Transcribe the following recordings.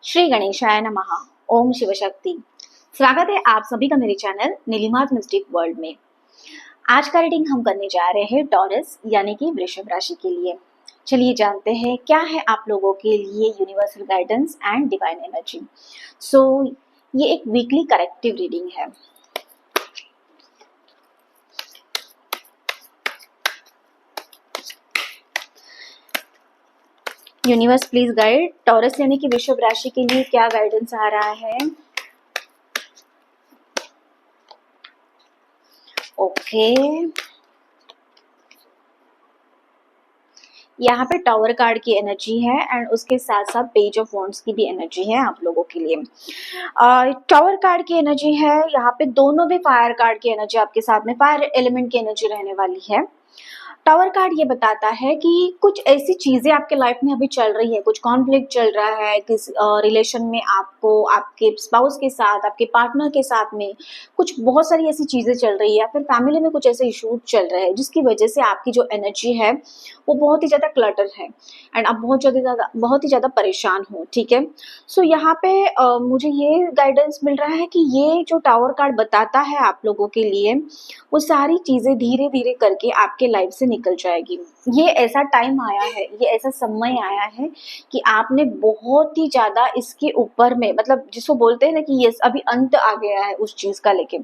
श्री गणेशाय नमः। ओम शिव शक्ति। स्वागत है आप सभी का मेरे चैनल नीलिमा's मिस्टिक वर्ल्ड में। आज का रीडिंग हम करने जा रहे हैं टॉरस यानी कि वृषभ राशि के लिए। चलिए जानते हैं क्या है आप लोगों के लिए universal guidance and divine energy. ये एक वीकली करेक्टिव रीडिंग है। यूनिवर्स प्लीज गाइड टॉरस यानी कि वृषभ राशि के लिए क्या गाइडेंस आ रहा है। ओके, यहाँ पे टावर कार्ड की एनर्जी है एंड उसके साथ साथ पेज ऑफ वॉन्ड्स की भी एनर्जी है आप लोगों के लिए। टावर कार्ड की एनर्जी है, यहाँ पे दोनों भी फायर कार्ड की एनर्जी आपके साथ में, फायर एलिमेंट की एनर्जी रहने वाली है। टावर कार्ड ये बताता है कि कुछ ऐसी चीजें आपके लाइफ में अभी चल रही है, कुछ कॉन्फ्लिक्ट चल रहा है किस रिलेशन में, आपको आपके स्पाउस के साथ, आपके पार्टनर के साथ में कुछ बहुत सारी ऐसी चीजें चल रही है, या फिर फैमिली में कुछ ऐसे इश्यूज चल रहे हैं जिसकी वजह से आपकी जो एनर्जी है वो बहुत ही ज्यादा क्लटर है एंड आप बहुत ही ज्यादा परेशान हो। ठीक है, सो यहाँ पे मुझे ये गाइडेंस मिल रहा है कि ये जो टावर कार्ड बताता है आप लोगों के लिए, वो सारी चीजें धीरे धीरे करके आपके लाइफ से निकल जाएगी। ये ऐसा टाइम आया है, ये ऐसा समय आया है कि आपने बहुत ही ज्यादा इसके ऊपर में, मतलब जिसको बोलते हैं ना कि ये अभी अंत आ गया है उस चीज का लेके।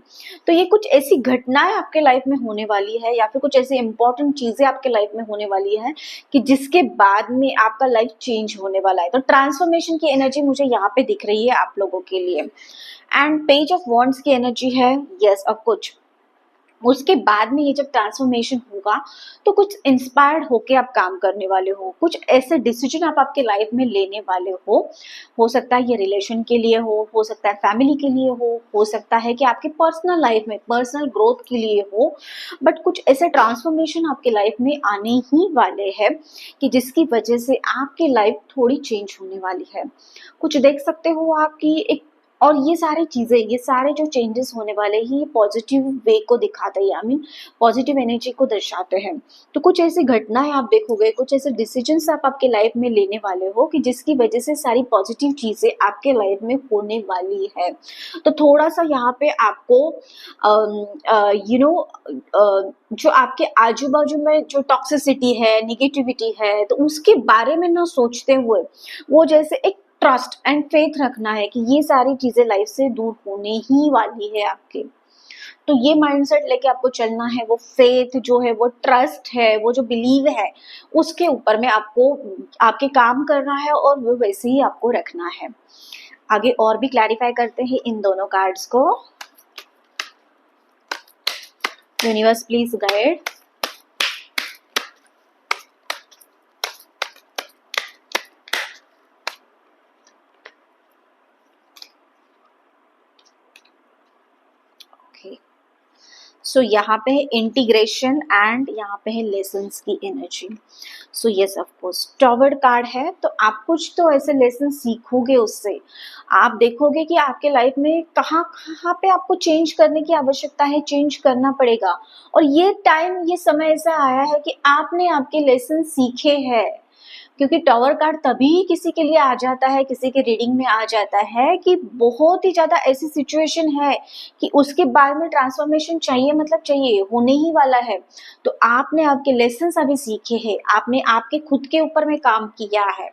तो ये कुछ ऐसी घटनाएं आपके लाइफ में होने वाली है या फिर कुछ ऐसी इंपॉर्टेंट चीजें आपके लाइफ में होने वाली है कि जिसके बाद में आपका लाइफ चेंज होने वाला है। तो ट्रांसफॉर्मेशन की एनर्जी मुझे यहाँ पे दिख रही है आप लोगों के लिए। एंड पेज ऑफ वॉन्ड्स की एनर्जी है, यस अब कुछ उसके बाद में ये जब ट्रांसफॉर्मेशन होगा तो कुछ इंस्पायर्ड होके आप काम करने वाले हो, कुछ ऐसे डिसीजन आप आपके लाइफ में लेने वाले हो सकता है ये रिलेशन के लिए हो सकता है फैमिली के लिए हो सकता है कि आपके पर्सनल लाइफ में पर्सनल ग्रोथ के लिए हो, बट कुछ ऐसे ट्रांसफॉर्मेशन आपके लाइफ में आने ही वाले हैं कि जिसकी वजह से आपकी लाइफ थोड़ी चेंज होने वाली है। कुछ देख सकते हो आपकी एक, और ये सारी चीजें, ये सारे जो चेंजेस होने वाले हैं ये पॉजिटिव वे को दिखाते हैं, आई मीन पॉजिटिव एनर्जी को दर्शाते हैं। तो कुछ ऐसी घटनाएं आप देखोगे, कुछ ऐसे डिसीजंस आप आपके लाइफ में लेने वाले हो कि जिसकी वजह से सारी पॉजिटिव चीजें आपके लाइफ में होने वाली है। तो थोड़ा सा यहाँ पे आपको जो आपके आजू बाजू में जो टॉक्सिसिटी है, निगेटिविटी है, तो उसके बारे में ना सोचते हुए वो जैसे एक ट्रस्ट एंड फेथ रखना है कि ये सारी चीजें लाइफ से दूर होने ही वाली है आपके। तो ये माइंडसेट लेके आपको चलना है, वो फेथ जो है, वो ट्रस्ट है, वो जो बिलीव है, उसके ऊपर में आपको आपके काम करना है और वो वैसे ही आपको रखना है। आगे और भी क्लैरिफाई करते हैं इन दोनों कार्ड्स को। Universe please guide. सो यहाँ पे है इंटीग्रेशन एंड यहाँ पे है लेसन्स की energy. So yes of course toward card है, तो आप कुछ तो ऐसे लेसन सीखोगे उससे। आप देखोगे कि आपके लाइफ में कहाँ कहाँ पे आपको चेंज करने की आवश्यकता है, चेंज करना पड़ेगा। और ये टाइम, ये समय ऐसा आया है कि आपने आपके लेसन सीखे हैं। क्योंकि टावर कार्ड तभी किसी के लिए आ जाता है, किसी के रीडिंग में आ जाता है कि बहुत ही ज्यादा ऐसी सिचुएशन है कि उसके बाद में ट्रांसफॉर्मेशन चाहिए, मतलब चाहिए, होने ही वाला है। तो आपने आपके लेसन अभी सीखे हैं, आपने आपके खुद के ऊपर में काम किया है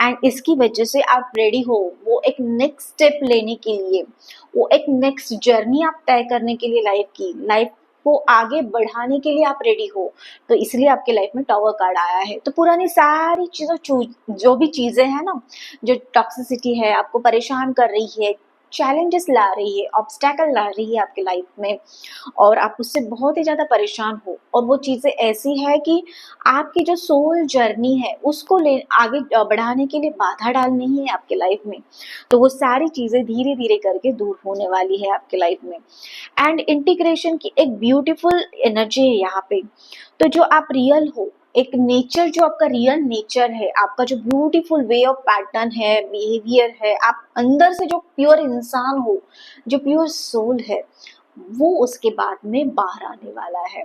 एंड इसकी वजह से आप रेडी हो वो एक नेक्स्ट स्टेप लेने के लिए, वो एक नेक्स्ट जर्नी आप तय करने के लिए, लाइफ को आगे बढ़ाने के लिए आप रेडी हो। तो इसलिए आपके लाइफ में टावर कार्ड आया है। तो पुरानी सारी चीजों, जो भी चीजें हैं ना, जो टॉक्सिसिटी है, आपको परेशान कर रही है, चैलेंजेस ला रही है, ऑब्स्टेकल ला रही है आपके लाइफ में, और आप उससे बहुत ही ज्यादा परेशान हो, और वो चीजें ऐसी है कि आपकी जो सोल जर्नी है उसको ले आगे बढ़ाने के लिए बाधा डालनी ही है आपके लाइफ में। तो वो सारी चीजें धीरे धीरे करके दूर होने वाली है आपके लाइफ में। एंड इंटीग्रेशन की एक ब्यूटीफुल एनर्जी है यहाँ पे। तो जो आप रियल हो, एक नेचर जो आपका रियल नेचर है, आपका जो ब्यूटीफुल वे ऑफ पैटर्न है, बिहेवियर है, आप अंदर से जो प्योर इंसान हो, जो प्योर सोल है, वो उसके बाद में बाहर आने वाला है।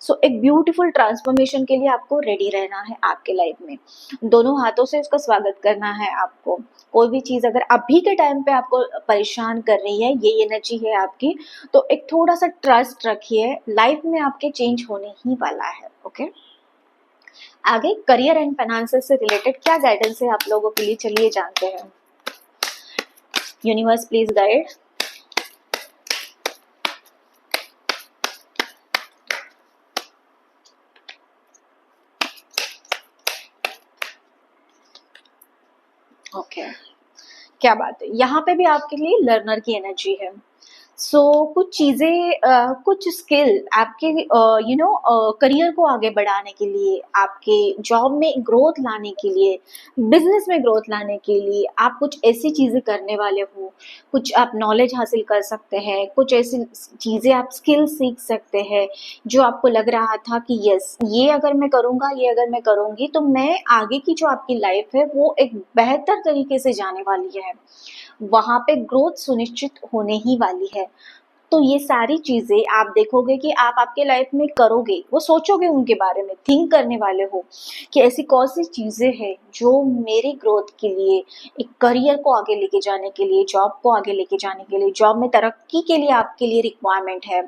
सो एक ब्यूटीफुल ट्रांसफॉर्मेशन के लिए आपको रेडी रहना है आपके लाइफ में, दोनों हाथों से इसका स्वागत करना है आपको। कोई भी चीज अगर अभी के टाइम पे आपको परेशान कर रही है, ये एनर्जी है आपकी, तो एक थोड़ा सा ट्रस्ट रखिए, लाइफ में आपके चेंज होने ही वाला है। ओके, आगे करियर एंड फाइनेंसेस से रिलेटेड क्या गाइडेंस है आप लोगों के लिए, चलिए जानते हैं। Universe please guide. ओके, क्या बात है, यहाँ पे भी आपके लिए लर्नर की एनर्जी है। सो कुछ चीजें कुछ स्किल आपके करियर को आगे बढ़ाने के लिए, आपके जॉब में ग्रोथ लाने के लिए, बिजनेस में ग्रोथ लाने के लिए आप कुछ ऐसी चीजें करने वाले हो। कुछ आप नॉलेज हासिल कर सकते हैं, कुछ ऐसी चीजें आप स्किल सीख सकते हैं जो आपको लग रहा था कि यस, ये अगर मैं करूँगा, ये अगर मैं करूँगी तो मैं आगे की जो आपकी लाइफ है वो एक बेहतर तरीके से जाने वाली है, वहां पे ग्रोथ सुनिश्चित होने ही वाली है। तो ये सारी चीजें आप देखोगे कि आप आपके लाइफ में करोगे, वो सोचोगे उनके बारे में, थिंक करने वाले हो कि ऐसी कौन सी चीजें हैं जो मेरी ग्रोथ के लिए, एक करियर को आगे लेके जाने के लिए, जॉब को आगे लेके जाने के लिए, जॉब में तरक्की के लिए आपके लिए रिक्वायरमेंट है,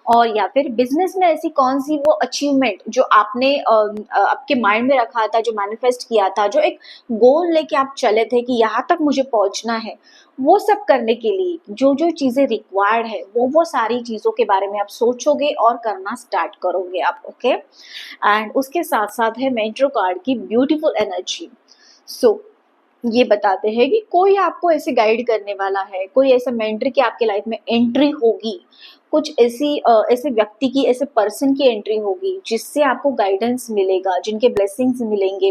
और या फिर बिजनेस में ऐसी कौन सी वो अचीवमेंट जो आपने आपके माइंड में रखा था, जो मैनिफेस्ट किया था, जो एक गोल लेके आप चले थे कि यहाँ तक मुझे पहुंचना है, वो सब करने के लिए जो जो चीजें रिक्वायर्ड है वो सारी चीजों के बारे में आप सोचोगे और करना स्टार्ट करोगे आप। ओके, एंड उसके साथ साथ है मेंटर कार्ड की ब्यूटीफुल एनर्जी। सो ये बताते हैं कि कोई आपको ऐसे गाइड करने वाला है, कोई ऐसा मेंटर की आपके लाइफ में एंट्री होगी, कुछ ऐसे व्यक्ति की, ऐसे पर्सन की एंट्री होगी जिससे आपको गाइडेंस मिलेगा, जिनके ब्लेसिंग्स मिलेंगे,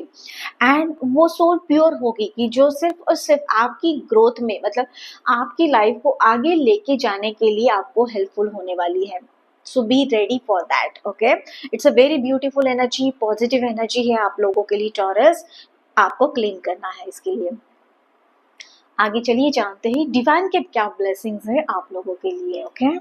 एंड वो सोल प्योर होगी कि जो सिर्फ और सिर्फ आपकी ग्रोथ में, मतलब आपकी लाइफ को आगे लेके जाने के लिए आपको हेल्पफुल होने वाली है। So be ready for that. Okay, it's a very beautiful energy, positive energy है आप लोगों के लिए टॉरस, आपको क्लीन करना है इसके लिए। आगे चलिए जानते हैं डिवाइन के क्या ब्लेसिंग्स है आप लोगों के लिए। ओके,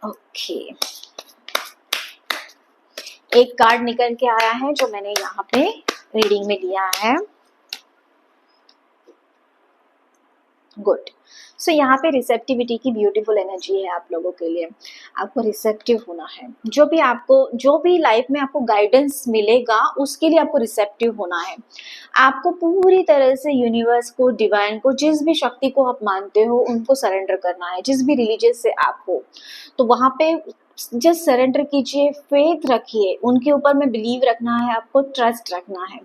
ओके, एक कार्ड निकल के आया है जो मैंने यहाँ पे रीडिंग में लिया है। गुड। सो यहाँ पे रिसेप्टिविटी की ब्यूटीफुल एनर्जी है आप लोगों के लिए। आपको रिसेप्टिव होना है, जो भी लाइफ में आपको गाइडेंस मिलेगा उसके लिए आपको रिसेप्टिव होना है। आपको पूरी तरह से यूनिवर्स को, डिवाइन को, जिस भी शक्ति को आप मानते हो उनको सरेंडर करना है, जिस भी रिलीजियस से आप हो, तो वहां पे जस्ट सरेंडर कीजिए, फेथ रखिए, उनके ऊपर में बिलीव रखना है, आपको ट्रस्ट रखना है,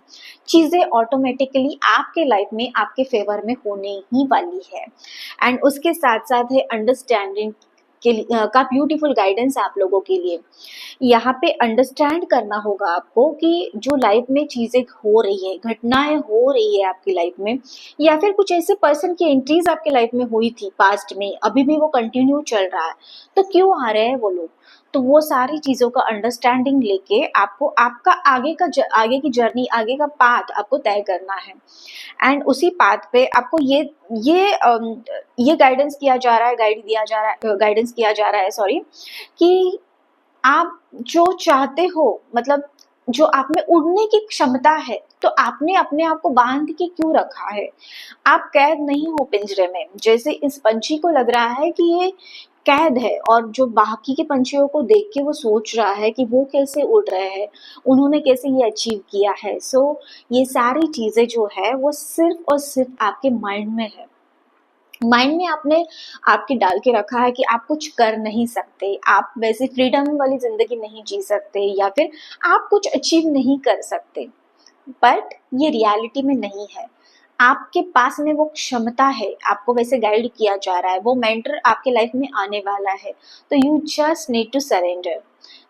चीजें ऑटोमेटिकली आपके लाइफ में आपके फेवर में होने ही वाली है। एंड उसके साथ साथ है अंडरस्टैंडिंग का ब्यूटीफुल गाइडेंस आप लोगों के लिए। यहाँ पे अंडरस्टैंड करना होगा आपको कि जो लाइफ में चीजें हो रही है, घटनाएं हो रही है आपकी लाइफ में, या फिर कुछ ऐसे पर्सन की एंट्रीज आपके लाइफ में हुई थी पास्ट में, अभी भी वो कंटिन्यू चल रहा है, तो क्यों आ रहे हैं वो लोग, तो वो सारी चीजों का अंडरस्टैंडिंग लेके आपको आपका आगे की जर्नी, आगे का पाथ आपको तय करना है। एंड उसी पाथ पे आपको ये गाइडेंस किया जा रहा है, गाइडेंस किया जा रहा है, सॉरी, कि आप जो चाहते हो, मतलब जो आप में उड़ने की क्षमता है, तो आपने अपने आप को बांध के क्यों रखा है? आप कैद नहीं हो पिंजरे में। जैसे इस पंछी को लग रहा है कि ये कैद है, और जो बाकी के पंछियों को देख के वो सोच रहा है कि वो कैसे उड़ रहे हैं, उन्होंने कैसे ये अचीव किया है। सो ये सारी चीजें जो है वो सिर्फ और सिर्फ आपके माइंड में है। माइंड में आपने आपके डाल के रखा है कि आप कुछ कर नहीं सकते, आप वैसे फ्रीडम वाली जिंदगी नहीं जी सकते, या फिर आप कुछ अचीव नहीं कर सकते, बट ये रियलिटी में नहीं है। आपके पास में वो क्षमता है, आपको वैसे गाइड किया जा रहा है, वो मेंटर आपके लाइफ में आने वाला है, तो you just need to surrender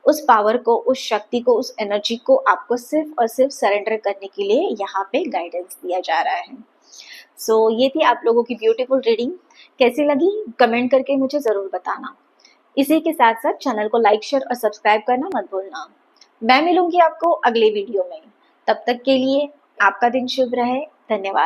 उस पावर को, उस शक्ति को, उस एनर्जी को आपको सिर्फ और सिर्फ सरेंडर करने के लिए यहाँ पे गाइडेंस दिया जा रहा है। सो ये थी आप लोगों की ब्यूटीफुल रीडिंग। कैसी लगी कमेंट करके मुझे जरूर बताना। इसी के साथ साथ चैनल को लाइक, शेयर और सब्सक्राइब करना मत भूलना। मैं मिलूंगी आपको अगले वीडियो में, तब तक के लिए आपका दिन शुभ रहे। धन्यवाद।